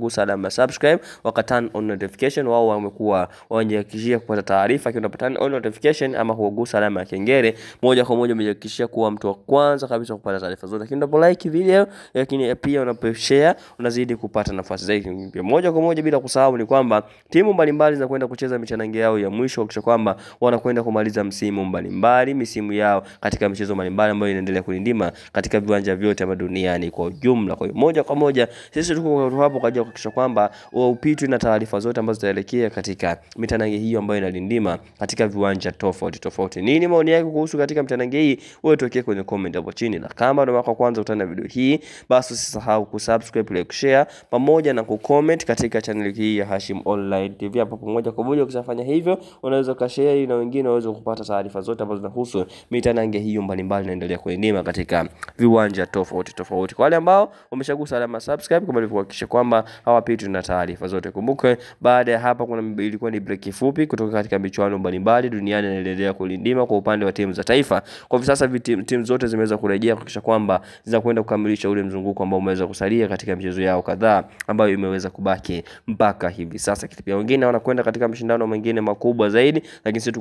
wameshagusa alama ya subscribe, waka turn on notification, wao wamekuwa wanajihakikishia kupata taarifa. Kiona turn on notification ama kugusa alama ya kengele, moja kwa moja umejihakikishia kuwa mtu wa kwanza kabisa kupata taarifa zote. Lakini unapo like video, lakini pia unapo share, unazidi kupata nafasi zaidi. Moja kwa moja bila kusahau ni kwamba timu mbalimbali zinakwenda kucheza michanange yao ya mwisho, kisha kwamba wanakwenda kumaliza msimu mbalimbali, misimu yao katika michezo mbalimbali ambayo inaendelea kulindima katika viwanja vyote hapa duniani kwa ujumla. Kwa hiyo moja kwa moja sisi tuko hapo kwa ajili ya kuhakikisha kwamba upitwi na taarifa zote ambazo zitaelekea katika mitanange hiyo ambayo inalindima katika viwanja tofauti tofauti. Nini maoni yako kuhusu katika mitanange hii? Wewe tuwekee kwenye comment hapo chini, na kama ndio mara ya kwanza utana video hii, basi usisahau kusubscribe, like, share pamoja na kucomment katika channel hii ya Hashim Online TV. Hapo pamoja kwa moja ukishafanya hivyo, unaweza ukashare na wengine waweze kupata taarifa zote ambazo zinahusu mitanange hiyo mbalimbali inaendelea kuendima katika viwanja tofauti tofauti. Kwa wale ambao wameshagusa alama subscribe, kama ilivyo kuhakikisha kwamba hawapitwi na taarifa zote. Kumbuke baada ya hapa ilikuwa ni break fupi kutoka katika michuano mbalimbali duniani inaendelea kulindima kwa upande wa timu za taifa. Kwa sasa timu zote zimeweza kurejea kuhakikisha kwamba zinakwenda kukamilisha ule mzunguko ambao umeweza kusalia katika michezo yao kadhaa ambayo imeweza kubaki mpaka hivi sasa. Pia wengine wanakwenda katika mashindano mengine makubwa zaidi, lakini sisi